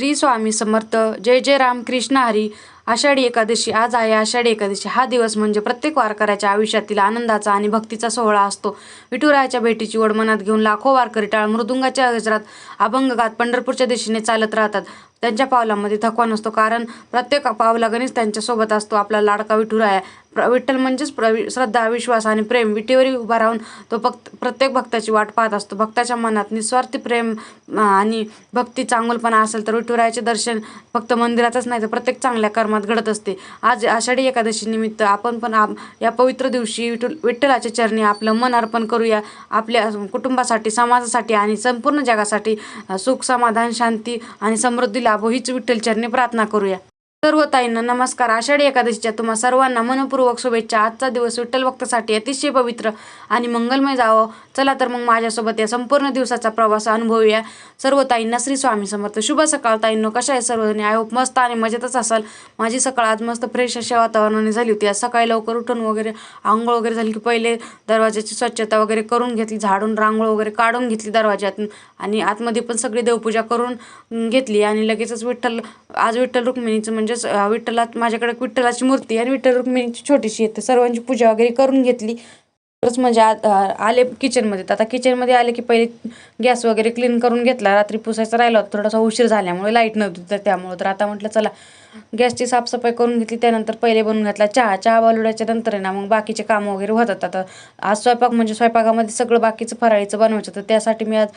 श्री स्वामी समर्थ. जय जय रामकृष्ण हरी. आषाढी एकादशी आज आहे. आषाढी एकादशी हा दिवस म्हणजे प्रत्येक वारकऱ्याच्या आयुष्यातील आनंदाचा आणि भक्तीचा सोहळा असतो. विठुरायाच्या भेटीची ओढ मनात घेऊन लाखो वारकरी टाळ मृदुंगाच्या गजरात अभंग गात पंढरपूरच्या दिशेने चालत राहतात. त्यांच्या पावलामध्ये थकवा नसतो, कारण प्रत्येक पावलागणीच त्यांच्या सोबत असतो आपला लाडका विठुराया. विठ्ठल म्हणजेच श्रद्धा, विश्वास आणि प्रेम. विटेवरी उभा राहून तो प्रत्येक भक्ताची वाट पाहत असतो. भक्ताच्या मनात निस्वार्थी प्रेम आणि भक्ती चांगुलपणा असेल तर विठुरायाचे दर्शन फक्त मंदिरातच नाही तर प्रत्येक चांगल्या कर्मात घडत असते. आज आषाढी एकादशी निमित्त आपण पण या पवित्र दिवशी विठ्ठलाच्या चरणी आपलं मन अर्पण करूया. आपल्या कुटुंबासाठी, समाजासाठी आणि संपूर्ण जगासाठी सुख, समाधान, शांती आणि समृद्धी लाभो हीच विठ्ठल चरणी प्रार्थना करूया. सर्व ताईंना नमस्कार. आषाढी एकादशीच्या तुम्हा सर्वांना मनपूर्वक शुभेच्छा. आजचा दिवस विठ्ठल भक्तासाठी अतिशय पवित्र आणि मंगलमय जावं. चला तर मग माझ्यासोबत या संपूर्ण दिवसाचा प्रवास अनुभवूया. सर्व ताईंना श्री स्वामी समर्थ. शुभ सकाळ ताईंनो. कशा आहे सर्वजणी? आय होप मस्त आणि मजेतच असाल. माझी सकाळ आज मस्त फ्रेश अशा वातावरणाने झाली होती. आज सकाळी लवकर उठून वगैरे आंघोळ वगैरे झाली की पहिले दरवाजाची स्वच्छता वगैरे करून घेतली, झाडून रांगोळ वगैरे काढून घेतली दरवाज्यातून आणि आतमध्ये पण सगळी देवपूजा करून घेतली आणि लगेचच आज विठ्ठल रुक्मिणीचं म्हणजे माझ्याकडे विठ्ठलाची मूर्ती आणि विठ्ठल रुक्मिणीची छोटीशी येते. सर्वांची पूजा वगैरे करून घेतली. तरच म्हणजे आले किचनमध्ये. आता किचनमध्ये आले की पहिले गॅस वगैरे क्लीन करून घेतला. रात्री पुसायचा राहिला होता, थोडासा उशीर झाल्यामुळे, लाईट नव्हती तर त्यामुळे. तर आता म्हटलं चला गॅसची साफसफाई करून घेतली. त्यानंतर पहिले बनवून घातला चहा बनवल्याच्या नंतर आहे ना मग बाकीचे कामं वगैरे होतात. आता आज स्वयंपाक म्हणजे स्वयंपाकामध्ये सगळं बाकीचं फराळीचं बनवायचं. तर त्यासाठी मी आज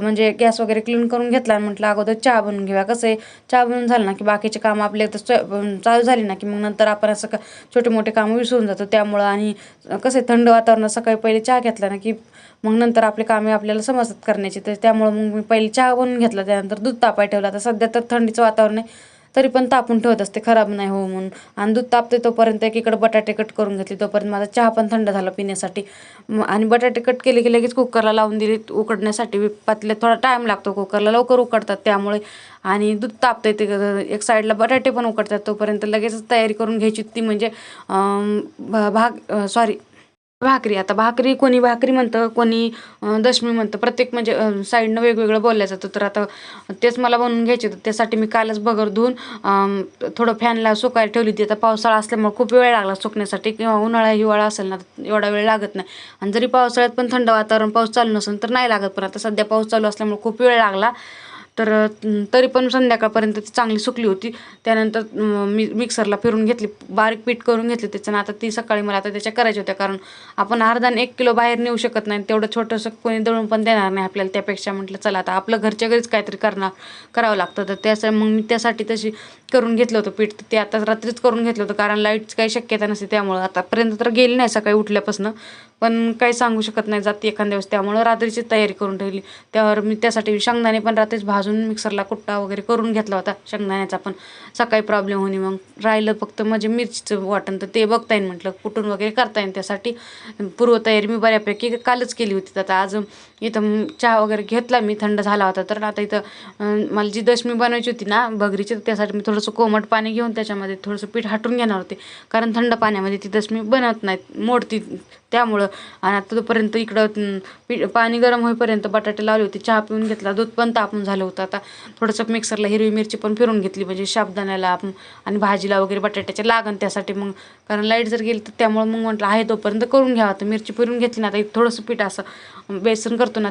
म्हणजे गॅस वगैरे क्लीन करून घेतला आणि म्हटलं अगोदर चहा बनवून घेऊया. कसं आहे, चहा बनवून झालं ना की बाकीचे कामं आपले चालू झाली ना की मग नंतर आपण असं छोटे मोठे कामं विसरून जातो. त्यामुळं आणि कसं आहे, थंड वातावरणात सकाळी पहिले चहा घेतला ना की मग नंतर आपले कामे आपल्याला समजतात करण्याची. तर त्यामुळं मग मी पहिले चहा बनवून घेतला. त्यानंतर दूध तापाय ठेवला. आता सध्या तर थंडीचं वातावरण आहे तरी पण तापून ठेवत असते खराब नाही हो म्हणून. आणि दूध तापते तोपर्यंत एकीकडे बटाटे कट करून घेतले. तोपर्यंत माझा चहा पण थंड झाला पिण्यासाठी. आणि बटाटे कट केले की लगेच कुकरला लावून दिले उकडण्यासाठी. पातले थोडा टाईम लागतो कुकरला, लवकर उकडतात त्यामुळे. आणि दूध तापते ते एक साईडला बटाटे पण उकडतात. तोपर्यंत लगेचच तयारी करून घ्यायची ती म्हणजे भाकरी. आता भाकरी कोणी भाकरी म्हणतं, कोणी दशमी म्हणतं. प्रत्येक म्हणजे साईडनं वेगवेगळं बोललं जातं. तर आता तेच मला बनवून घ्यायचे होतं. त्यासाठी मी कालच भगर धुवून थोडं फॅनला सुकायला ठेवली होती. आता पावसाळा असल्यामुळे खूप वेळ लागला सुकण्यासाठी. किंवा उन्हाळा हिवाळा असेल ना एवढा वेळ लागत नाही. आणि जरी पावसाळ्यात पण थंड वातावरण, पाऊस चालू नसेल तर नाही लागत. पण आता सध्या पाऊस चालू असल्यामुळे खूप वेळ लागला. तर तरी पण संध्याकाळपर्यंत ती चांगली सुकली होती. त्यानंतर मी मिक्सरला फिरून घेतली, बारीक पीठ करून घेतली त्याचं. आता ती सकाळी मला आता त्याच्या करायच्या होत्या, कारण आपण अर्धा आणि 1 किलो बाहेर नेऊ शकत नाही. तेवढं छोटंसं कोणी दळून पण देणार नाही आपल्याला. त्यापेक्षा म्हटलं चला आता आपलं घरच्या घरीच काहीतरी करावं लागतं. तर त्यासाठी मग मी त्यासाठी तशी करून घेतलं होतं पीठ. ते आता रात्रीच करून घेतलं होतं, कारण लाईटची काही शक्यता नसते. त्यामुळं आतापर्यंत तर गेली नाही सकाळी उठल्यापासून, पण काही सांगू शकत नाही जाते एखाद्या दिवस. त्यामुळं रात्रीची तयारी करून ठेवली. त्यावर मी त्यासाठी शेंगदाणे पण रात्रीच भाजून मिक्सरला कुट्टा वगैरे करून घेतला होता शेंगदाण्याचा पण. सकाळी प्रॉब्लेम होणे मग राहिलं फक्त म्हणजे मिरचीचं वाटण. तर ते बघता येईल म्हटलं, कुटून वगैरे करता येईल. त्यासाठी पूर्वतयारी मी बऱ्यापैकी कालच केली होती. आता आज इथं चहा वगैरे घेतला मी, थंड झाला होता. तर आता इथं मला जी दशमी बनवायची होती ना भगरीची, त्यासाठी मी थोडंसं कोमट पाणी घेऊन त्याच्यामध्ये थोडंसं पीठ हाटून घेणार होते, कारण थंड पाण्यामध्ये ती दशमी बनत नाहीत, मोडती त्यामुळं. आणि आता तोपर्यंत इकडं पाणी गरम होईपर्यंत बटाटे लावले होते, चहा पिऊन घेतला, दूध पण तापून झालं होतं. आता थोडंसं मिक्सरला हिरवी मिरची पण फिरून घेतली, म्हणजे साबुदाण्याला आणि भाजीला वगैरे बटाट्याचे लागण त्यासाठी. मग कारण लाईट जर गेली तर त्यामुळे मग म्हटलं आहे तोपर्यंत करून घ्यावं. तर मिरची फिरून घेतली ना. आता थोडंसं पीठ असं बेसन करतो ना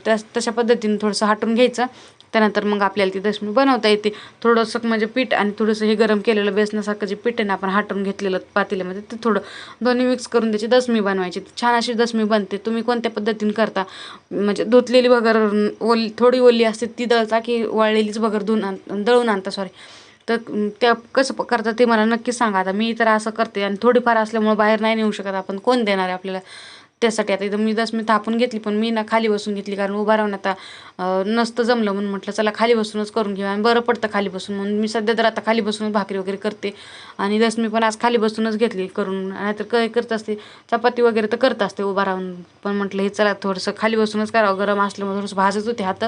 तशा पद्धतीने थोडंसं हाटून घ्यायचं. त्यानंतर मग आपल्याला ती दशमी बनवता येते. थोडंसं म्हणजे पीठ आणि थोडंसं हे गरम केलेलं बेसनासारखं जे पीठ आहे ना आपण हाटून घेतलेलं पातेल्यामध्ये, ते थोडं दोन्ही मिक्स करून त्याची दशमी बनवायची. छान अशी दशमी बनते. तुम्ही कोणत्या पद्धतीने करता, म्हणजे धुतलेली भगर थोडी ओली असते ती दळता की वाळलेलीच भगर दळून आणता तर त्या कसं करता ते मला नक्की सांगा. आता मी तर असं करते आणि थोडीफार असल्यामुळे बाहेर नाही नेऊ शकत आपण, कोण देणार आहे आपल्याला. त्यासाठी आता इथं मी दशमी थापून घेतली, पण मी ना खाली बसून घेतली, कारण उभा राहून आता नसतं जमलं. म्हणून म्हटलं चला खाली बसूनच करून घेऊ आणि बरं पडतं खाली बसून. म्हणून मी सध्या तर आता खाली बसूनच भाकरी वगैरे करते. आणि दशमी पण आज खाली बसूनच घेतली करून. नाहीतर काय करत असते, चपाती वगैरे तर करत असते उभा राहून. पण म्हटलं हे चला थोडंसं खाली बसूनच करावं, गरम असल्यामुळे थोडंसं भाजत होते हात.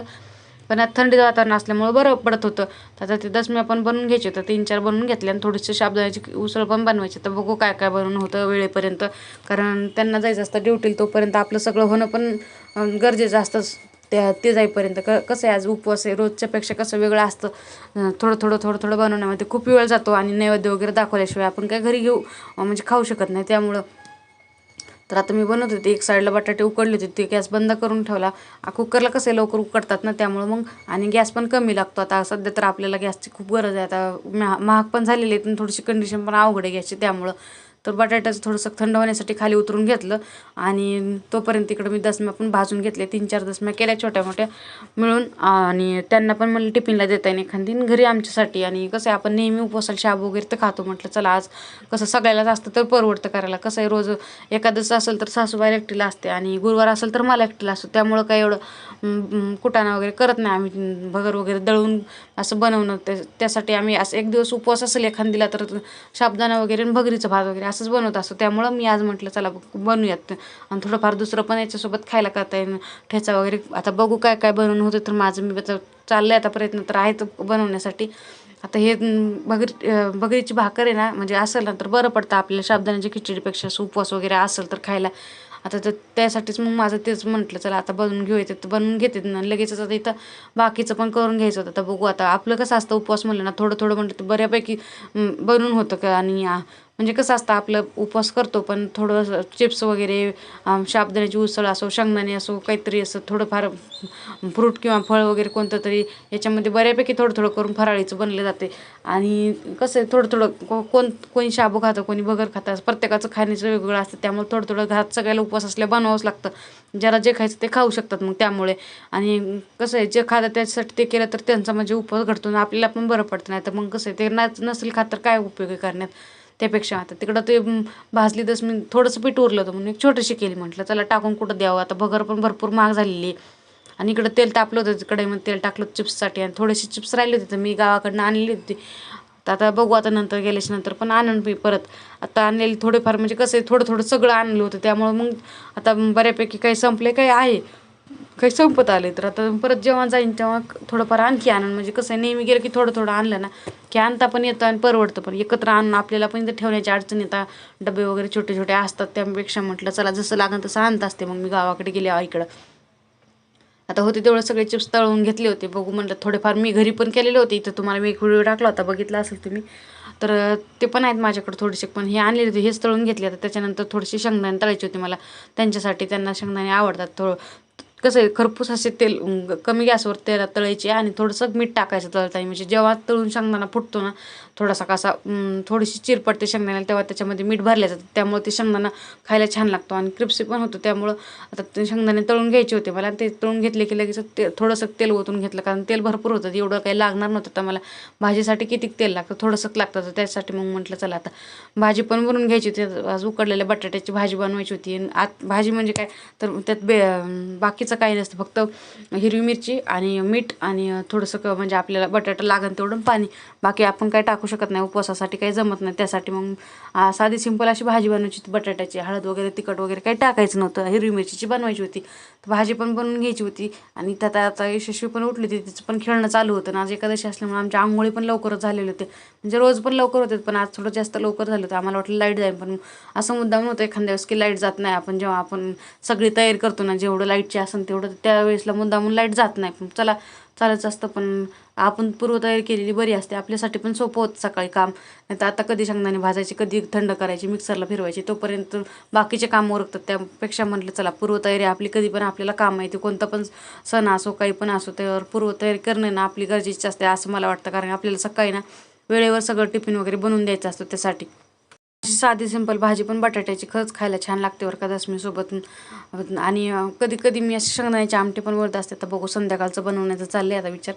पण आता थंडीचं वातावरण असल्यामुळे बरं पडत होतं. तर ते दशमी आपण बनवून घ्यायचे होतं, 3-4 बनवून घेतले. आणि थोडीशी साबुदाण्याची उसळ पण बनवायची. तर बघू काय काय बनवून होतं वेळेपर्यंत, कारण त्यांना जायचं असतं ड्युटीला. तोपर्यंत आपलं सगळं होणं पण गरजेचं असतं. ते जाईपर्यंत कसं आहे आज उपवास आहे रोजच्यापेक्षा कसं वेगळं असतं. थोडं बनवण्यामध्ये खूप वेळ जातो आणि नैवेद्य वगैरे दाखवल्याशिवाय आपण काय घरी घेऊ म्हणजे खाऊ शकत नाही. त्यामुळं तर आता मी बनवत होते, एक साईडला बटाटे उकडले होते, ते गॅस बंद करून ठेवला. कुकरला कसं आहे लवकर उकडतात ना, त्यामुळं मग आणि गॅस पण कमी लागतो. आता सध्या तर आपल्याला गॅसची खूप गरज आहे. आता महाग पण झालेली आहे आणि थोडीशी कंडिशन पण अवघड आहे गॅसची. त्यामुळं तर बटाट्याचं थोडंसं थंड होण्यासाठी खाली उतरून घेतलं आणि तोपर्यंत इकडं मी दसम्या पण भाजून घेतल्या. 3-4 दसम्या केल्या छोट्या मोठ्या मिळून आणि त्यांना पण मला टिफिनला देता येईल एखादी घरी आमच्यासाठी. आणि कसं आहे आपण नेहमी उपवासाला शाबू वगैरे तर खातो, म्हटलं चला आज कसं सगळ्यालाच असतं तर परवडतं करायला. कसं आहे रोज एकादश असेल तर सासूबाई एकटीला असते आणि गुरुवार असेल तर मला एकटीला असतो. त्यामुळं काय एवढं कुटाणा वगैरे करत नाही आम्ही. भगर वगैरे दळून असं बनवणं त्यासाठी आम्ही असं एक दिवस उपवास असेल एखादीला तर साबुदाणा वगैरे आणि भगरीचं भात वगैरे असंच बनवत असतो. त्यामुळं मी आज म्हटलं चला बनवूयात आणि थोडंफार दुसरं पण याच्यासोबत खायला करता येईल, ठेचा वगैरे. आता बघू काय काय बनवून होते. तर माझं मी चाललंय आता प्रयत्न तर आहेत बनवण्यासाठी. आता हे भगरीची भाकर आहे ना, म्हणजे असेल ना तर बरं पडतं आपल्याला साबुदाण्याची खिचडीपेक्षा. उपवास वगैरे असेल तर खायला. आता तर त्यासाठीच मग माझं तेच म्हटलं चला आता बनवून घेऊ येते तर बनवून घेते ना लगेचच. आता इथं बाकीचं पण करून घ्यायचं होतं. तर बघू आता आपलं कसं असतं उपवास म्हणलं ना थोडं म्हटलं तर बऱ्यापैकी बनवून होतं का. आणि म्हणजे कसं असतं आपलं उपवास करतो पण थोडं चिप्स वगैरे साबुदाण्याची उसळ असो, शेंगदाणे असो, काहीतरी असं थोडंफार फ्रूट किंवा फळ वगैरे कोणतं तरी याच्यामध्ये बऱ्यापैकी थोडं करून फराळीचं बनले जाते. आणि कसं आहे थोडं कोणी शाबू खातं, कोणी भगर खातं, प्रत्येकाचं खाण्याचं वेगवेगळं असतं. त्यामुळे थोडं घरात सगळ्याला उपवास असल्या बनवावंच लागतं. ज्याला जे खायचं ते खाऊ शकतात मग त्यामुळे. आणि कसं आहे जे खातं त्याच्यासाठी ते केलं तर त्यांचा म्हणजे उपवास घडतो आणि आपल्याला पण बरं पडतं. नाही तर मग कसं आहे ते नसेल खात तर काय उपयोग आहे करण्यात. त्यापेक्षा आता तिकडं ते भाजली दसमी थोडंसं पीठ उरलं होतं म्हणून एक छोटीशी केली. म्हटलं चला टाकून कुठं द्यावं, आता भगर पण भरपूर महाग झालेली आहे. आणि इकडं तेल तापलं होतं, कढईमध्ये तेल टाकलं चिप्ससाठी आणि थोडेसे चिप्स राहिले होते तर मी गावाकडनं आणली होती. तर आता बघू आता नंतर गेल्याच्या नंतर पण आणून मी परत. आता आणलेली थोडेफार म्हणजे कसं आहे थोडं सगळं आणलं होतं. त्यामुळं मग आता बऱ्यापैकी काही संपले काही आहे, काही संपत आले. तर आता परत जेव्हा जाईन तेव्हा थोडंफार आणखी आणून, म्हणजे कसं आहे नेहमी गेलं की थोडं आणलं ना की आणता पण येतं आणि परवडतं पण. एकत्र आणून आपल्याला पण इथं ठेवण्याची अडचण येतात. डबे वगैरे छोटे असतात. त्यापेक्षा म्हटलं चला जसं लागेल तसं आणत असते मग मी गावाकडे गेले इकडं. आता होते तेवढं सगळे चिप्स तळून घेतले होते. बघू म्हटलं थोडेफार मी घरी पण केलेले होते. इथं तुम्हाला मी एक व्हिडिओ टाकला होता, बघितला असेल तुम्ही. तर ते पण आहेत माझ्याकडे थोडेसे. पण हे आणलेले होते हेच तळून घेतले. आता त्याच्यानंतर थोडेसे शेंगदाणे तळायचे होते मला त्यांच्यासाठी. त्यांना शेंगदाणे आवडतात. कसं आहे खरपूस असे तेल कमी गॅसवर तेलात तळायचे आणि थोडंसं मीठ टाकायचं तळताना. म्हणजे जेव्हा तळून शेंगदाणा फुटतो ना थोडासा कसा थोडीशी चिरपडते शेंगदाण्याला तेव्हा त्याच्यामध्ये मीठ भरलं जातं. त्यामुळे ते शेंगदाणा खायला छान लागतो आणि क्रिप्सी पण होतो. त्यामुळं आता ते शेंगदाणे तळून घ्यायचे होते मला. ते तळून घेतले की लगेच थोडंसं तेल ओतून घेतलं, कारण तेल भरपूर होतं. एवढं काही लागणार नव्हतं. तर मला भाजीसाठी किती तेल लागतं, थोडंसंच लागतं. तर त्यासाठी मग म्हटलं चला आता भाजी पण बनवून घ्यायची होती. आज उकडलेल्या बटाट्याची भाजी बनवायची होती. आणि भाजी म्हणजे काय तर त्यात बाकीचं काही नसतं, फक्त हिरवी मिरची आणि मीठ आणि थोडंसं म्हणजे आपल्याला बटाटा लागेल तेवढं पाणी. बाकी आपण काही टाकू शकत नाही, उपवासासाठी काही जमत नाही. त्यासाठी मग साधी सिंपल अशी भाजी बनवायची होती बटाट्याची. हळद वगैरे तिखट वगैरे काही टाकायचं नव्हतं. हिरवी मिरचीची बनवायची होती. तर भाजी पण बनवून घ्यायची होती. आणि त्यात आता यशस्वी पण उठली होती, तिचं पण खेळणं चालू होतं. आणि आज एकादशी असल्यामुळे आमच्या आंघोळी पण लवकरच झालेले होते. म्हणजे रोज पण लवकर होते पण आज थोडं जास्त लवकर झालं होतं. आम्हाला वाटलं लाईट जाईल, पण असं मुद्दाम नव्हतं एखाद्या वेळेस की लाईट जात नाही. आपण जेव्हा आपण सगळी तयारी करतो ना जेवढं लाईटची असेल तेवढं त्यावेळेसला मुद्दामून लाईट जात नाही. पण चला चालत असतं. पण आपण पूर्वतयारी केलेली बरी असते, आपल्यासाठी पण सोपं होतं सकाळी काम. नाही तर आता कधी शेंगदाणे भाजायचे, कधी थंड करायची, मिक्सरला फिरवायची, तोपर्यंत बाकीचे काम उरकतात. त्यापेक्षा म्हटलं चला पूर्वतयारी आपली कधी पण आपल्याला काम आहे. ते कोणतं पण सण असो काही पण असो त्यावर पूर्वतयारी करणं ना आपली गरजेची असते असं मला वाटतं. कारण आपल्याला सकाळी ना वेळेवर सगळं टिफिन वगैरे बनवून द्यायचं असतं. त्यासाठी साधी सिंपल भाजी पण बटाट्याची खरंच खायला छान लागते बरं का दशमीसोबत. आणि कधी कधी मी असे शेंगदाण्याचे आमटे पण बनवत असते. तर बघू संध्याकाळचं बनवण्याचं चाललं आहे आता विचार.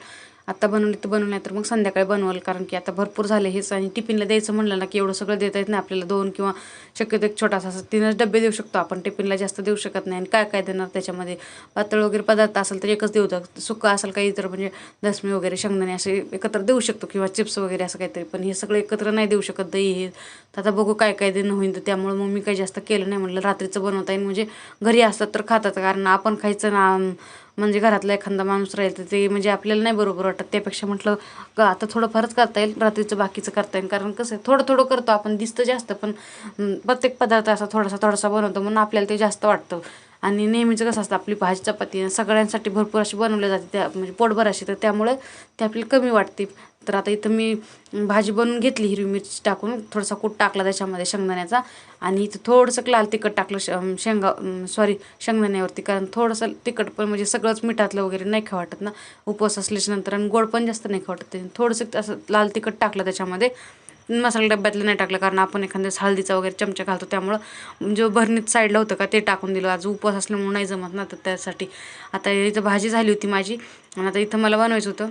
आता बनवले तर बनवलं, तर मग संध्याकाळी बनवलं. कारण की आता भरपूर झाले हेच. आणि टिफिनला द्यायचं म्हणलं ना की एवढं सगळं देता येत नाही आपल्याला. 2 किंवा शक्यतो एक छोटासा असं 3च डबे देऊ शकतो आपण. टिफिनला जास्त देऊ शकत नाही. आणि काय काय देणार त्याच्यामध्ये. पातळ वगैरे पदार्थ असेल तर एकच देऊ शकतो. सुक्का असेल काही तर म्हणजे दशमी वगैरे शेंगदाणे असे एकत्र देऊ शकतो किंवा चिप्स वगैरे असं काहीतरी. पण हे सगळं एकत्र नाही देऊ शकत, दही हे. तर आता बघू काय काय देणं होईल. तर त्यामुळे मग मी काही जास्त केलं नाही. म्हटलं रात्रीचं बनवता येईल म्हणजे घरी असतात तर खातात. कारण आपण खायचं ना म्हणजे घरातला एखादा माणूस राहील तर ते म्हणजे आपल्याला नाही बरोबर वाटत. त्यापेक्षा म्हटलं आता थोडंफारच करता येईल, रात्रीचं बाकीचं करता येईल. कारण कसं आहे थोडं करतो आपण, दिसतं जास्त पण प्रत्येक पदार्थ असा थोडासा बनवतो म्हणून आपल्याला ते जास्त वाटतं. आणि नेहमीचं कसं असतं आपली भाजी चपाती सगळ्यांसाठी भरपूर अशी बनवली जाते, त्या म्हणजे पोटभर अशी, तर त्यामुळे ते आपल्याला कमी वाटते. तर आता इथं मी भाजी बनवून घेतली, हिरवी मिरची टाकून थोडासा कूट टाकला त्याच्यामध्ये शेंगदाण्याचा, आणि इथं थोडंसं लाल तिखट टाकलं शेंगदाण्यावरती, कारण थोडंसं तिखट पण म्हणजे सगळंच मिठातलं वगैरे नाही खा वाटत ना उपवास असल्याच्या नंतर, आणि गोड पण जास्त नाही खा वाटत. थोडंसं असं लाल तिखट टाकलं त्याच्यामध्ये, मसाला डब्यातलं नाही टाकलं, कारण आपण एखाद्या हळदीचा वगैरे चमचा घालतो, त्यामुळं जो भरणीत साईडला होतं का ते टाकून दिलं. आज उपवास असल्यामुळे नाही जमत ना, तर त्यासाठी. आता इथं भाजी झाली होती माझी, आणि आता इथं मला बनवायचं होतं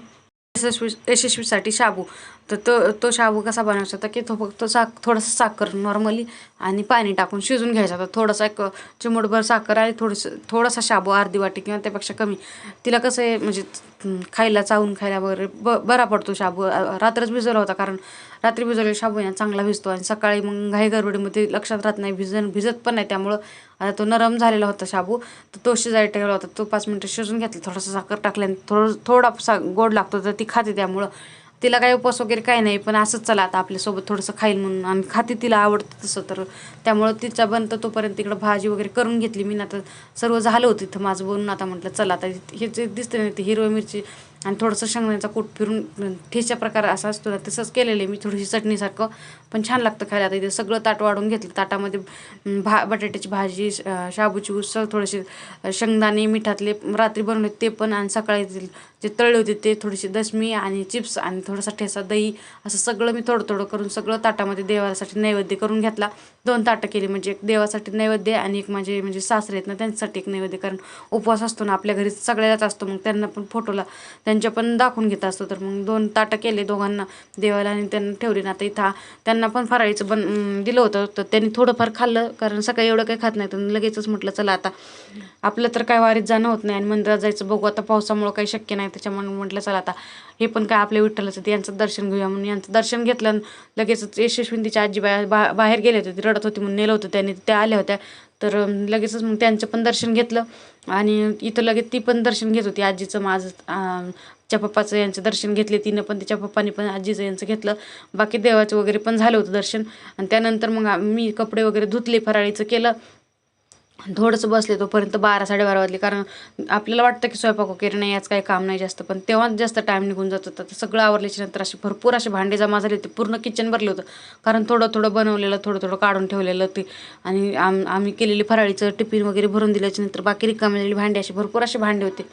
यशस्वीसाठी शाबू. तर तो शाबू कसा बनवायचा होता की तो फक्त थोडंसं साखर नॉर्मली आणि पाणी टाकून शिजून घ्यायचा होता. थोडासा एक चिमूटभर साखर आणि थोडासा शाबू, अर्धी वाटी किंवा त्यापेक्षा कमी. तिला कसं आहे म्हणजे खायला, चावून खायला वगैरे बरा पडतो शाबू. रात्रच भिजवला होता, कारण रात्री भिजवलेला शाबू आहे ना चांगला भिजतो, आणि सकाळी मग घाई गडबडीमध्ये लक्षात राहत नाही, भिजत पण नाही. त्यामुळं आता तो नरम झालेला होता शाबू, तर तो शिजायला ठेवला होता. तो 5 मिनटं शिजून घेतला, थोडासा साखर टाकल्याने थोडा गोड लागतो, तर ती खाते. त्यामुळं तिला काही उपवास वगैरे काही नाही, पण असंच चला आता आपल्यासोबत थोडंसं खाईल म्हणून, आणि खाते, तिला आवडतं तसं. तर त्यामुळं तिचा बनतं तोपर्यंत तिकडं भाजी वगैरे करून घेतली मी. आता सर्व झालं होतं इथं माझं बनवून. आता म्हटलं चला, आता हे जे दिसते ना ते हिरवी मिरची आणि थोडंसं शेंगदाण्याचा कूट फिरून ठेचा प्रकार असा असतो ना, तसंच केलेलं आहे मी, थोडीशी चटणीसारखं, पण छान लागतं खायला. आता इथे सगळं ताट वाढून घेतलं. ताटामध्ये बटाट्याची भाजी, शाबूची उसळ, थोडेसे शेंगदाणे मिठातले रात्री बनवले ते पण, आणि सकाळी जे तळले होते ते, थोडीशी दशमी आणि चिप्स आणि थोडासा ठेचा, दही, असं सगळं मी थोडं थोडं करून सगळं ताटामध्ये देवासाठी नैवेद्य करून घेतला. 2 ताटं केली, म्हणजे एक देवासाठी नैवेद्य आणि एक माझे म्हणजे सासरे आहेत ना त्यांच्यासाठी एक नैवेद्य, कारण उपवास असतो ना आपल्या घरी सगळ्यालाच असतो, मग त्यांना पण फोटोला त्यांच्या पण दाखवून घेत असतो. तर मग 2 ताटं केले दोघांना देवाला, आणि त्यांना ठेवले ना. आता इथं त्यांना पण फराळीचं दिलं होतं, तर त्यांनी थोडंफार खाल्लं, कारण सकाळी एवढं काही खात नाही. तर लगेचच म्हटलं चला आता आपलं तर काय वारीत जाणं होत नाही, आणि मंदिरात जायचं बघू आता, पावसामुळं काही शक्य नाही. त्याच्यामुळे म्हटलं चला आता हे पण काय आपल्या विठ्ठलाचं, ते यांचं दर्शन घेऊया म्हणून यांचं दर्शन घेतलं. लगेचच यशस्वी तिच्या आजी बाहेर गेले होते, ती रडत होती म्हणून नेलं होतं त्यांनी, त्या आल्या होत्या. तर लगेचच मग त्यांचं पण दर्शन घेतलं, आणि इथं लगेच ती पण दर्शन घेत होती आजीचं, माझं तिच्या पप्पाचं यांचं दर्शन घेतले तिनं पण, तिच्या पप्पानी पण आजीचं यांचं घेतलं. बाकी देवाचं वगैरे पण झालं होतं दर्शन. आणि त्यानंतर मग मी कपडे वगैरे धुतले, फराळीचं केलं, थोडंसं बसले तोपर्यंत 12-12:30 वाजले. कारण आपल्याला वाटतं की स्वयंपाक वगैरे नाही, आज काही काम नाही जास्त, पण तेव्हा जास्त टाईम निघून जात होता. तर सगळं आवरल्याच्या नंतर असे भरपूर असे भांडे जमा झाले होते, पूर्ण किचन भरलं होतं, कारण थोडं थोडं बनवलेलं, थोडं थोडं काढून ठेवलेलं ते. आणि आम्ही केलेली फराळीचं टिफिन वगैरे भरून दिल्याच्या नंतर बाकी रिकामी झालेली भांडी, असे भरपूर असे भांडे होते,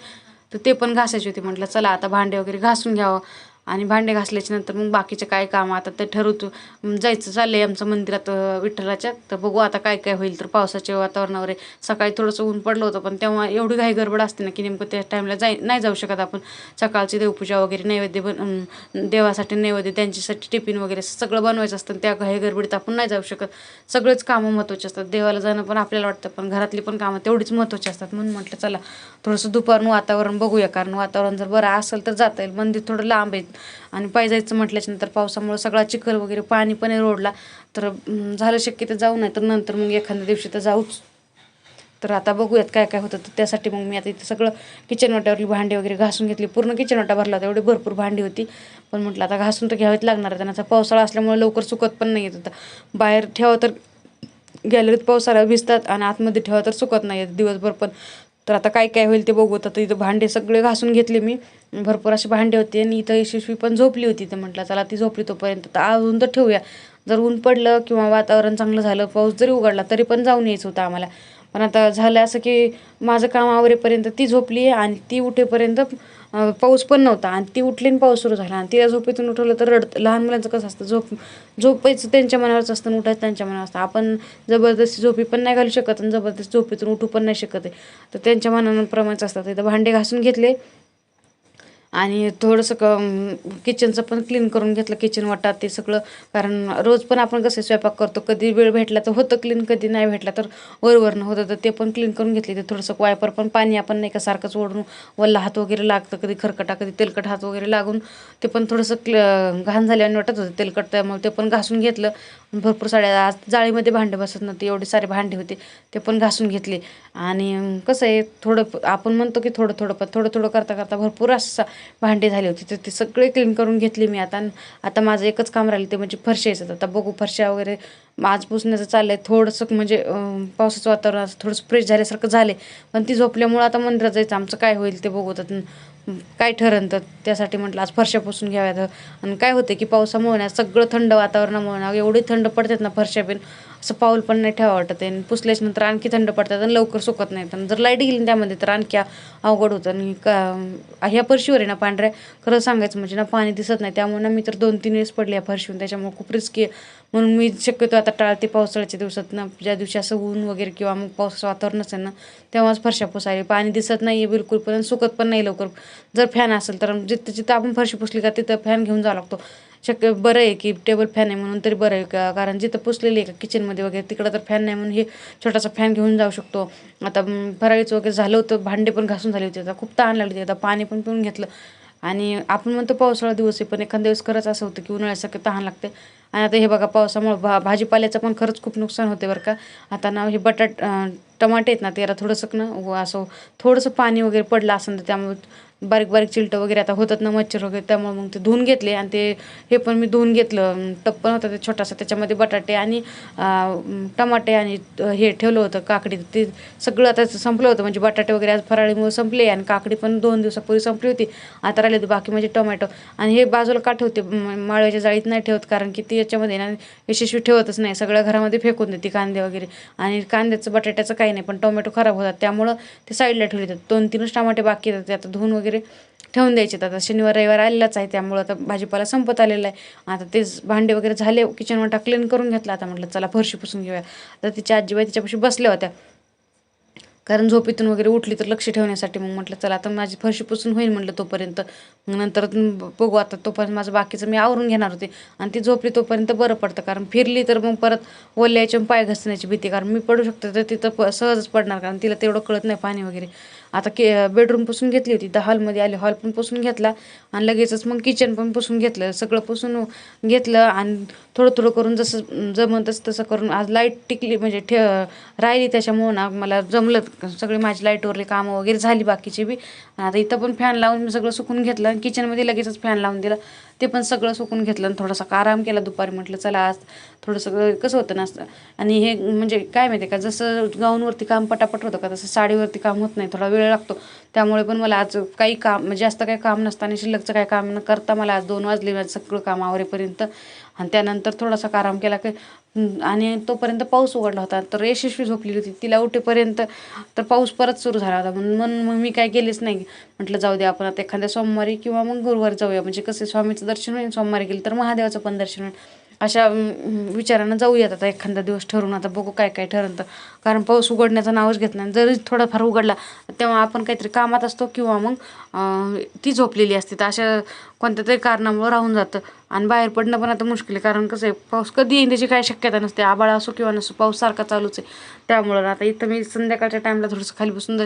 तर ते पण घासायचे होते. म्हटलं चला आता भांडे वगैरे घासून घ्यावं. आणि भांडे घासल्याच्या नंतर मग बाकीचे काय काम आता ते ठरवतो. जायचं चाललं आहे आमचं मंदिरात विठ्ठलाच्या, तर बघू आता काय काय होईल. तर पावसाच्या वातावरणावर आहे, सकाळी थोडंसं ऊन पडलं होतं, पण तेव्हा एवढी घाई गडबड असते ना की नेमकं त्या टाईमला नाही जाऊ शकत आपण. सकाळची देवपूजा वगैरे नैवेद्य देवासाठी नैवेद्य, त्यांच्यासाठी टिफिन वगैरे सगळं बनवायचं असतं, त्या घाई गडबडीत आपण नाही जाऊ शकत. सगळेच कामं महत्त्वाचे असतात, देवाला जाणं पण आपल्याला वाटतं, पण घरातली पण कामं तेवढीच महत्त्वाची असतात. म्हणून म्हटलं चला थोडंसं दुपारनं वातावरण बघूया, कारण वातावरण जर बरं असेल तर जाता येईल. मंदिर थोडं लांब आहे, आणि पायी जायचं म्हटल्याच्यानंतर पावसामुळे सगळा चिखल वगैरे, पाणी पण आहे रोडला, तर झालं शक्य तर जाऊ, नाही तर नंतर मग एखाद्या दिवशी तर जाऊच. तर आता बघूयात काय काय होतं. तर त्यासाठी मग मी आता इथं सगळं किचन वाट्यावरली भांडी वगैरे घासून घेतली, पूर्ण किचन वाटा भरला होता, एवढी भरपूर भांडी होती. पण म्हटलं आता घासून तर घ्यावीच लागणार आहे, त्यांचा पावसाळा असल्यामुळे लवकर सुकत पण नाही येत होता. बाहेर ठेवा तर गॅलरीत पावसाळा भिजतात, आणि आतमध्ये ठेवा तर सुकत नाही येत दिवसभर पण. तर आता काय काय होईल ते बघू. तर इथं भांडे सगळे घासून घेतले मी, भरपूर असे भांडे होते. आणि इथं यशस्वी पण झोपली होती, तर म्हटलं चला ती झोपली तोपर्यंत तर अजून तर ठेवूया. जर ऊन पडलं किंवा वातावरण चांगलं झालं, पाऊस जरी उघडला तरी पण जाऊन यायचं होतं आम्हाला. पण आता झालं असं की माझं काम आवरेपर्यंत ती झोपली, आणि ती उठेपर्यंत पाऊस पण नव्हता, आणि ती उठली आणि पाऊस सुरू झाला. आणि तिला झोपेतून उठवलं तर लहान मुलांचं कसं असतं, झोपायचं त्यांच्या मनावरच असतं, उठायचं त्यांच्या मनावर असतं. आपण जबरदस्ती झोपी पण नाही घालू शकत, आणि जबरदस्ती झोपेतून उठू पण नाही शकत आहे. तर त्यांच्या मनाप्रमाणेच असतात. इथं भांडे घासून घेतले, आणि थोडंसं किचनचं पण क्लीन करून घेतलं, किचन वाटा ते सगळं. कारण रोज पण आपण कसं स्वयंपाक करतो, कधी वेळ भेटला तर होतं क्लीन, कधी नाही भेटला तर वरवरनं होतं, तर ते पण क्लीन करून घेतले. ते थोडंसं वायपर पण, पाणी आपण नाही का सारखंच ओढून वल्ला हात वगैरे लागतं, कधी खरकटा कधी तेलकट हात वगैरे लागून ते पण थोडंसं घाण झाल्याने वाटत होतं तेलकट, त्यामुळे ते पण घासून घेतलं. भरपूर साड्या आज जाळीमध्ये भांडे बसत नव्हते, एवढे सारे भांडे होते, ते पण घासून घेतले. आणि कसं आहे, थोडं आपण म्हणतो की थोडं थोडं, पण थोडं थोडं करता करता भरपूर असं भांडे झाले होते, तर ते सगळे क्लीन करून घेतले मी. आता माझं एकच काम राहिले ते म्हणजे फरशायचं. आता बघू फरशा वगैरे आज पुसण्याचं चाललं आहे. थोडंसं म्हणजे पावसाचं वातावरण असं थोडंसं फ्रेश झाल्यासारखं झाले, पण ती झोपल्यामुळं आता मंदिरात जायचं आमचं काय होईल ते बघू आता. काय ठरण तर त्यासाठी म्हटलं आज फरशा पुसून घ्याव्यात. आणि काय होते की पावसामुळे ना सगळं थंड वातावरणामुळे ना एवढी थंड पडतात ना फरशा बिन, असं पाऊल पण नाही ठेवा वाटत आहे. आणि पुसल्याच्या नंतर आणखी थंड पडतात आणि लवकर सुकत नाहीत. आणि जर लाईट गेली ना त्यामध्ये तर आणखी अवघड होतं. आणि ह्या फरशीवर आहे ना पांढऱ्या, खरं सांगायचं म्हणजे ना पाणी दिसत नाही, त्यामुळे ना मी तर 2-3 वेळेस पडले या फरशीवर. त्याच्यामुळे खूप रिस्की आहे. म्हणून मी शक्यतो आता टाळते पावसाळ्याच्या दिवसात ना, ज्या दिवशी असं ऊन वगैरे किंवा मग पावसाचं वातावरण असेल ना तेव्हाच फरशा पुसायला. पाणी दिसत नाही आहे बिलकुल, पण सुकत पण नाही लवकर. जर फॅन असेल तर जिथं जिथं आपण फरशी पुसली का तिथं फॅन घेऊन जावं लागतो. बरं आहे की टेबल फॅन आहे म्हणून तरी बरं आहे का, कारण जिथं पुसलेली आहे का किचनमध्ये वगैरे तिकडं तर फॅन नाही, म्हणून हे छोटासा फॅन घेऊन जाऊ शकतो. आता फराळीचं वगैरे झालं होतं, भांडे पण घासून झाले होते, आता खूप तहान लागली होती, आता पाणी पण पिऊन घेतलं. आणि आपण म्हणतो पावसाळा दिवस आहे, पण एखाद्या दिवस खरंच असं होतं की उन्हाळ्यासारखं तहान लागते. आणि आता हे बघा पावसामुळे भाजीपाल्याचं पण खरंच खूप नुकसान होते बरं का. आता ना हे टमाटे आहेत ना, त्याला थोडंसं ना असं थोडंसं पाणी वगैरे पडलं असेल तर त्यामुळे बारीक बारीक चिलटं वगैरे आता होतात ना, मच्छर वगैरे, त्यामुळे मग ते धुवून घेतले. आणि ते हे पण मी धुवून घेतलं. टप पण होता ते छोटासा, त्याच्यामध्ये बटाटे आणि टमाटे आणि हे ठेवलं होतं काकडी. ते सगळं आता संपलं होतं, म्हणजे बटाटे वगैरे आज फराळीमुळे संपले आणि काकडी पण 2 दिवसापूर्वी संपली होती. आता राहिले होते बाकी म्हणजे टोमॅटो. आणि हे बाजूला का ठेवते, माळव्याच्या जाळीत नाही ठेवत, कारण की ती याच्यामध्ये ना यशस्वी ठेवतच नाही, सगळ्या घरामध्ये फेकून देते कांदे वगैरे. आणि कांद्याचं बटाट्याचं काही नाही, पण टोमॅटो खराब होतात, त्यामुळं ते साईडला ठेवले जातात. 2-3च टमाटे बाकी येतात, ते आता धुवून वगैरे ठेवून द्यायचे. आता शनिवार रविवार आलेलाच आहे, त्यामुळं आता भाजीपाला संपत आलेला आहे. आता तेच भांडे वगैरे झाले, किचन वाटा क्लीन करून घेतला. आता म्हटलं चला फरशी पुसून घेऊया. तर तिची आजीबाई तिच्यापाशी बसल्या होत्या, कारण झोपेतून वगैरे उठली तर लक्ष ठेवण्यासाठी. मग म्हटलं चला आता माझी फरशी पुसून होईल म्हटलं तोपर्यंत, मग नंतर बघू. आता तोपर्यंत माझं बाकीचं मी आवरून घेणार होते. आणि ती झोपली तोपर्यंत बरं पडतं, कारण फिरली तर मग परत ओल्याची पाय घसरण्याची भीती, कारण मी पडू शकते तर तिथं सहजच पडणार, कारण तिला तेवढं कळत नाही पाणी वगैरे. आता बेडरूम पुसून घेतली होती, तर हॉलमध्ये आले, हॉल पण पुसून घेतला. आणि लगेचच मग किचन पण पुसून घेतलं, सगळं पुसून घेतलं. आणि थोडं थोडं करून जसं जमन तसं करून आज लाईट टिकली म्हणजे राहिली, त्याच्यामुळं ना मला जमलं. सगळे माझी लाईटवरले कामं वगैरे झाली बाकीची बी. आता इथं पण फॅन लावून मी सगळं सुकून घेतलं. आणि किचनमध्ये लगेचच फॅन लावून दिला, ते पण सगळं सुकून घेतलं. आणि थोडासा आराम केला दुपारी. म्हटलं चला आज थोडंसं कसं होतं ना. आणि हे म्हणजे काय माहिती आहे का, जसं गाऊनवरती काम पटापट होतं का, तसं साडीवरती काम होत नाही, थोडा वेळ लागतो. त्यामुळे पण मला आज काही काम म्हणजे जास्त काही काम नसतं, शिल्लकचं काही काम न करता मला आज 2 वाजले माझं सगळं काम आवरेपर्यंत. आणि त्यानंतर थोडासा आराम केला की आणि तोपर्यंत पाऊस उघडला होता, तर यशस्वी झोपलेली होती. तिला उठेपर्यंत तर पाऊस परत सुरू झाला होता. म्हणून मग मी काय केलेच नाही. म्हटलं जाऊ दे, आपण आता एखाद्या सोमवारी किंवा मग गुरुवारी जाऊया, म्हणजे कसं स्वामीचं दर्शन होईल. सोमवारी गेलं तर महादेवाचं पण दर्शन होईल. अशा विचारानं जाऊयात आता एखादा दिवस ठरवून. आता बघू काय काय ठरतं, कारण पाऊस उघडण्याचं नावच घेत नाही. जरी थोडाफार उघडला तेव्हा आपण काहीतरी कामात असतो, किंवा मग ती झोपलेली असते, तर अशा कोणत्या तरी कारणामुळं राहून जातं. आणि बाहेर पडणं पण आता मुश्किल आहे, कारण कसं आहे पाऊस कधी येईल त्याची काही शक्यता नसते. आभाळ असो किंवा नसो, पाऊस सारखा चालूच आहे. त्यामुळं आता इथं मी संध्याकाळच्या टाईमला थोडंसं खाली बसून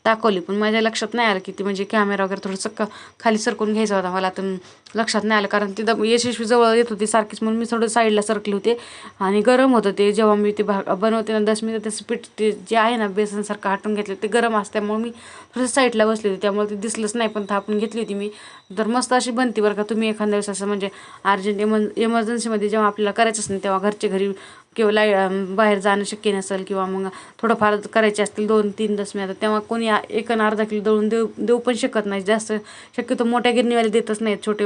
दाखवली, पण माझ्या लक्षात नाही आलं की ती म्हणजे कॅमेरा वगैरे थोडंसं खाली सरकून घ्यायचा होता मला. तर लक्षात नाही आलं, कारण तिथं यशस्वी जवळ येत होती सारखीच, म्हणून मी थोडं साईडला सरकले होते. आणि गरम होतं ते, जेव्हा मी ते बनवते ना 10 मिनिटं, त्याचं पीठ ते जे आहे ना बेसनसारखं हाटून घेतलं, ते गरम असतं, त्यामुळे मी थोडंसं साईडला बसले होते, त्यामुळे ते दिसलंच नाही, पण थापून घेतली होती मी. तर मस्त अशी बनते बरं का. तुम्ही एखाद्या दिवस असं म्हणजे अर्जंट इमर्जन्सीमध्ये जेव्हा आपल्याला करायचं असेल, तेव्हा घरच्या घरी किंवा बाहेर जाणं शक्य नसेल, किंवा मग थोडंफार करायचे असतील 2-3 10 मिनिटं, तेव्हा कोणी 1 आणि अर्धा किलो दळून देऊ पण शकत नाही. जास्त शक्यतो मोठ्या गिरणीवाले देतच नाहीत, छोटे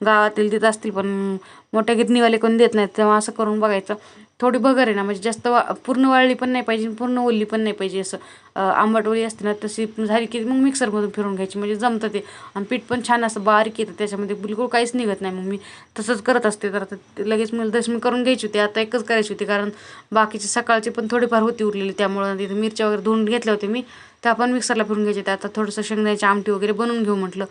गावातील देत असतील, पण मोठ्या गिरणीवाले कोणी देत नाहीत. तेव्हा असं करून बघायचं. थोडी बगर आहे ना, म्हणजे जास्त पूर्ण वाळली पण नाही पाहिजे, पूर्ण ओली पण नाही पाहिजे. असं आंबट ओली असते ना तशी झाली की मग मिक्सरमधून फिरून घ्यायची, म्हणजे जमतं ते. आणि पीठ पण छान असं बारीक येतं, त्याच्यामध्ये बिलकुल काहीच निघत नाही. मग मी तसंच करत असते. तर आता लगेच मला दशमी करून घ्यायची होती, आता एकच करायची होती, कारण बाकीचे सकाळचे पण थोडीफार होती उरलेली, त्यामुळं तिथे मिरच्या वगैरे धुवून घेतल्या होत्या मी, त्या पण मिक्सरला फिरून घ्यायचे. आता थोडंसं शेंगदाण्याची आमटी वगैरे बनवून घेऊ म्हटलं.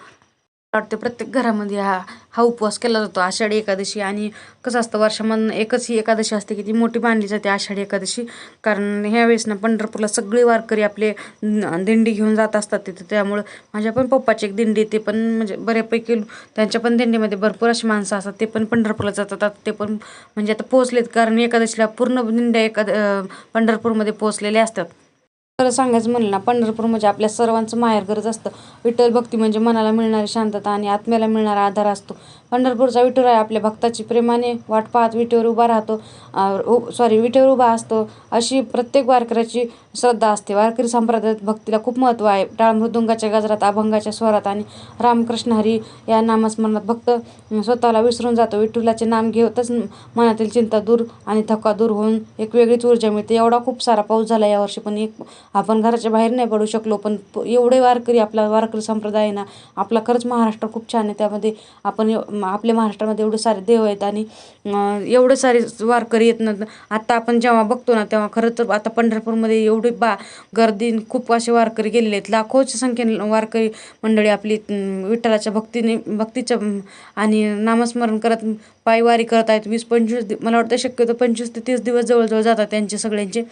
वाटते प्रत्येक घरामध्ये हा उपवास केला जातो, आषाढी एकादशी. आणि कसं असतं, वर्षामधून एकच ही एकादशी असते की ती मोठी मानली जाते, आषाढी एकादशी. कारण ह्यावेळेस ना पंढरपूरला सगळे वारकरी आपले दिंडी घेऊन जात असतात तिथं, त्यामुळं माझ्या पण पप्पाची एक दिंडी, ते पण म्हणजे बऱ्यापैकी त्यांच्या पण दिंडीमध्ये भरपूर अशी माणसं असतात, ते पण पंढरपूरला जातात. ते पण म्हणजे आता पोहोचलेत, कारण एकादशीला पूर्ण दिंड्या पंढरपूरमध्ये पोहोचलेले असतात. खरं सांगायचं म्हणलं ना, पंढरपूर म्हणजे आपल्या सर्वांचं माहेरघरच असतं. विठ्ठल भक्ती म्हणजे मनाला मिळणारी शांतता आणि आत्म्याला मिळणारा आधार असतो. पंढरपूरचा विठुराया आपल्या भक्ताची प्रेमाने वाट पाहत विटेवर उभा राहतो, विटेवर उभा असतो, अशी प्रत्येक वारकऱ्याची श्रद्धा असते. वारकरी संप्रदायात भक्तीला खूप महत्त्व आहे. टाळ मृदुंगाच्या गजरात, अभंगाच्या स्वरात आणि रामकृष्ण हरी या नामस्मरणात भक्त स्वतःला विसरून जातो. विठ्ठलाचे नाम घेतच मनातील चिंता दूर आणि थका दूर होऊन एक वेगळीच ऊर्जा मिळते. एवढा खूप सारा पाऊस झाला यावर्षी, पण आपण घराच्या बाहेर नाही पडू शकलो, पण एवढे वारकरी, आपला वारकरी संप्रदाय आहे ना आपला, खरंच महाराष्ट्र खूप छान आहे. त्यामध्ये आपण आपल्या महाराष्ट्रामध्ये एवढे सारे देव आहेत आणि एवढे सारे वारकरी येत ना. आता आपण जेव्हा बघतो ना तेव्हा खरं तर आता पंढरपूरमध्ये एवढी गर्दी, खूप असे वारकरी गेलेले आहेत. लाखोच्या संख्येने वारकरी मंडळी आपली विठ्ठलाच्या भक्तीच्या आणि नामस्मरण करत पायवारी करत आहेत. 20-25 मला वाटतं शक्यतो 25 ते 30 दिवस जवळजवळ जातात त्यांचे सगळ्यांचे.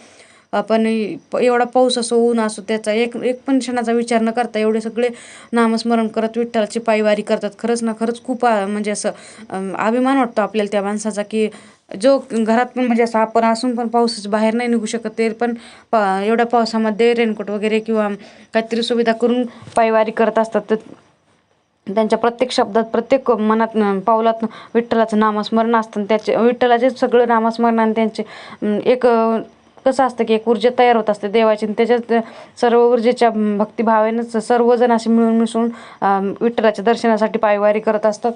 पण एवढा पाऊस असो, ऊन असो, त्याचा एक पण क्षणाचा विचार न करता एवढे सगळे नामस्मरण करत विठ्ठलाची पायवारी करतात. खरंच ना, खरंच खूप म्हणजे असं अभिमान वाटतो आपल्याला त्या माणसाचा, की जो घरात पण म्हणजे असं आपण असून पण पावसाच्या बाहेर नाही निघू शकत, ते पण एवढ्या पावसामध्ये रेनकोट वगैरे किंवा काहीतरी सुविधा करून पायवारी करत असतात. तर त्यांच्या प्रत्येक शब्दात, प्रत्येक मनात, पावलात विठ्ठलाचं नामस्मरण असतं. त्याचे विठ्ठलाचे सगळं नामस्मरण आणि त्यांचे एक कसं असतं की एक ऊर्जा तयार होत असते देवाची. त्याच्यात सर्व ऊर्जेच्या भक्तिभावानेच सर्वजण असे मिळून मिसळून विठ्ठलाच्या दर्शनासाठी पायवारी करत असतात.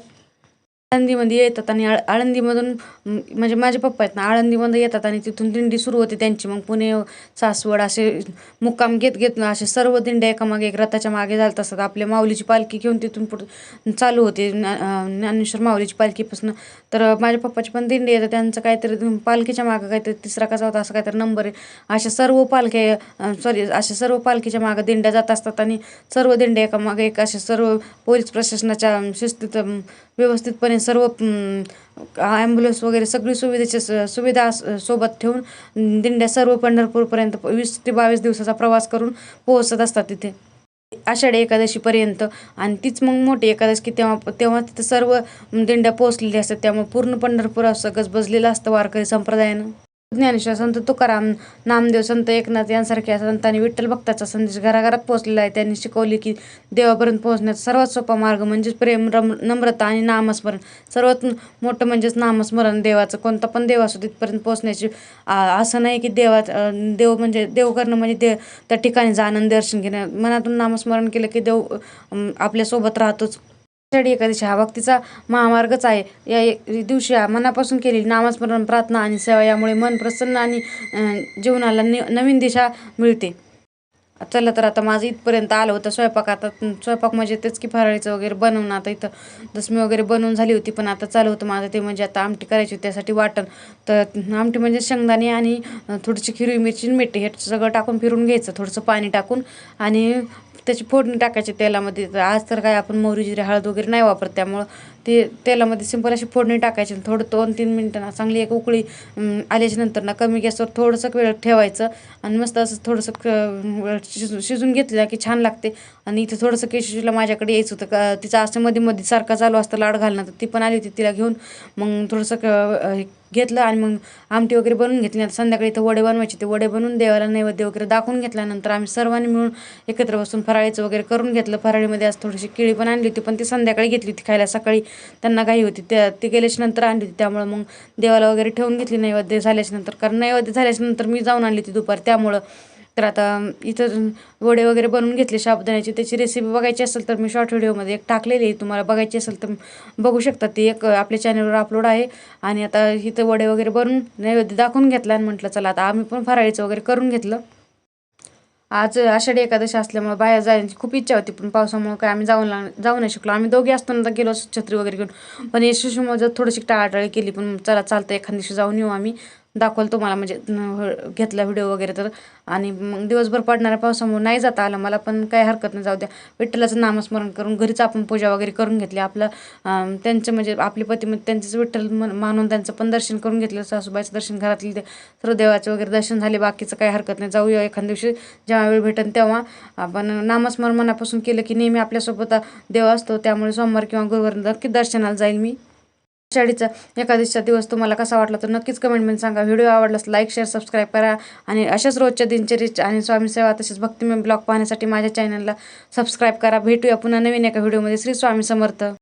आळंदीमध्ये येतात आणि आळंदीमधून म्हणजे माझे पप्पा आहेत ना, आळंदीमध्ये येतात आणि तिथून दिंडी सुरू होते त्यांची. मग पुणे, सासवड असे मुक्काम घेत असे सर्व दिंड्या एकामागे एक रथाच्या मागे जात असतात. आपल्या माऊलीची पालखी घेऊन तिथून पुढे चालू होते, ज्ञानेश्वर माऊलीची पालखीपासून. तर माझ्या पप्पाची पण दिंडी येतं, त्यांचं काहीतरी पालखीच्या मागं काहीतरी 3रा का 4था असं काहीतरी नंबर आहे. अशा सर्व पालखीच्या मागं दिंड्या जात असतात आणि सर्व दिंड्या एकामागे एक असे सर्व पोलीस प्रशासनाच्या शिस्तीत व्यवस्थितपणे सर्व ॲम्ब्युलन्स वगैरे सगळी सुविधा सोबत ठेवून दिंड्या सर्व पंढरपूरपर्यंत 20 ते 22 दिवसाचा प्रवास करून पोहोचत असतात तिथे आषाढी एकादशीपर्यंत. आणि तीच मग मोठी एकादशी, की तेव्हा तिथं सर्व दिंड्या पोहोचलेली असतात. त्यामुळे पूर्ण पंढरपूर असं गजबजलेलं असतं वारकरी संप्रदायानं. ज्ञानेश्वर, संत तुकाराम, नामदेव, संत एकनाथ यांसारख्या संतांनी विठ्ठल भक्ताचा संदेश घराघरात पोहोचलेला आहे. त्यांनी शिकवले की देवापर्यंत पोहोचण्याचा सर्वात सोपा मार्ग म्हणजेच प्रेम, नम्रता आणि नामस्मरण. सर्वात मोठं म्हणजेच नामस्मरण. देवाचं कोणता पण देव असो तिथपर्यंत पोहोचण्याची असं नाही की देव म्हणजे देव करणं म्हणजे त्या ठिकाणी जाणं, दर्शन घेणं. मनातून नामस्मरण केलं की देव आपल्यासोबत राहतोच. आषाढी एकादशी हा भक्तीचा महामार्गच आहे. या दिवशी मनापासून केलेली नामस्मरण, प्रार्थना आणि सेवा यामुळे मन प्रसन्न आणि जीवनाला नवीन दिशा मिळते. चला तर आता माझं इथपर्यंत आलं होतं स्वयंपाक. आता स्वयंपाक म्हणजे तेच की फराळीचं वगैरे बनवणं. आता इथं दशमी वगैरे बनवून झाली होती, पण आता चालू होतं माझं ते म्हणजे आता आमटी करायची होती, त्यासाठी वाटण. तर आमटी म्हणजे शेंगदाणे आणि थोडीशी हिरवी मिरची, मीठ हे सगळं टाकून फिरून घ्यायचं, थोडंसं पाणी टाकून, आणि त्याची फोडणी टाकायची तेलामध्ये. तर आज तर काय आपण मोहरी, जिरे, हळद वगैरे नाही वापरत, त्यामुळं ते तेलामध्ये सिंपल अशी फोडणी टाकायची. थोडं 2-3 मिनटं चांगली एक उकळी आल्याच्या नंतर ना कमी गॅसवर थोडंसं वेळ ठेवायचं आणि मस्त असं थोडंसं शिजून घेतलं की छान लागते. आणि इथं थोडंसं केशूला माझ्याकडे यायचं होतं, का तिचं असं मध्ये सारखा चालू असतं लाड घालणं, तर ती पण आली होती. तिला घेऊन मग थोडंसं घेतलं आणि मग आमटी वगैरे बनवून घेतली. आता संध्याकाळी इथं वडे बनवायचे, ते वडे बनवून देवाला नैवेद्य वगैरे दाखवून घेतल्यानंतर आम्ही सर्वांनी मिळून एकत्र बसून फराळीचं वगैरे करून घेतलं. फराळीमध्ये आज थोडीशी केळी पण आणली होती, पण ती संध्याकाळी घेतली होती खायला. सकाळी त्यांना घाई होती, ती गेल्याच्या नंतर आणली होती. त्यामुळं मग देवाला वगैरे ठेवून घेतली नैवेद्य झाल्याच्या नंतर, कारण नैवेद्य झाल्याच्या नंतर मी जाऊन आणली होती दुपार, त्यामुळं. तर आता इथं वडे वगैरे बनवून घेतले साबुदाण्याची. त्याची रेसिपी बघायची असेल तर मी शॉर्ट व्हिडिओमध्ये एक टाकलेली आहे, तुम्हाला बघायची असेल तर बघू शकता. ती एक आपल्या चॅनलवर अपलोड आहे. आणि आता इथं वडे वगैरे बनवून नैवेद्य दाखवून घेतला आणि म्हटलं चला आता आम्ही पण फराळीचं वगैरे करून घेतलं. आज आषाढी एकादशी असल्यामुळे बाहेर जायची खूप इच्छा होती, पण पावसामुळे काय आम्ही जाऊ नाही शकलो. आम्ही दोघे असताना गेलो छत्री वगैरे घेऊन, पण यशस्वीमध्ये थोडीशी टाळाटाळी केली. पण चला चालतं, एखाद दिवशी जाऊन येऊ आम्ही, दाखवलं तुम्हाला म्हणजे घेतला व्हिडिओ वगैरे तर. आणि मग दिवसभर पडणाऱ्या पावसामुळे नाही जाता आलं मला, पण काही हरकत नाही, जाऊ द्या. विठ्ठलाचं नामस्मरण करून घरीच आपण पूजा वगैरे करून घेतली. आपलं त्यांचं म्हणजे आपले पती म्हणजे त्यांचंच विठ्ठल मानून त्यांचं पण दर्शन करून घेतलं. सासूबाईचं दर्शन, घरातले ते सर्व देवाचे वगैरे दर्शन झाले. बाकीचं काही हरकत नाही, जाऊया एखाद दिवशी जेव्हा वेळ भेटेल तेव्हा. आपण नामस्मरण मनापासून केलं की नेहमी आपल्यासोबत देव असतो. त्यामुळे सोमवार किंवा गुरुवार नक्की दर्शनाला जाईल मी. आषाढीचा एकादशीचा दिवस तुम्हाला कसा वाटला तर नक्कीच कमेंटमध्ये सांगा. व्हिडिओ आवडलास लाईक, शेअर, सबस्क्राईब करा. आणि अशाच रोजच्या दिनचर्या आणि स्वामी सेवा तसेच भक्तिमय ब्लॉग पाहण्यासाठी माझ्या चॅनलला सबस्क्राईब करा. भेटूया पुन्हा नवीन एका व्हिडिओमध्ये. श्री स्वामी समर्थ.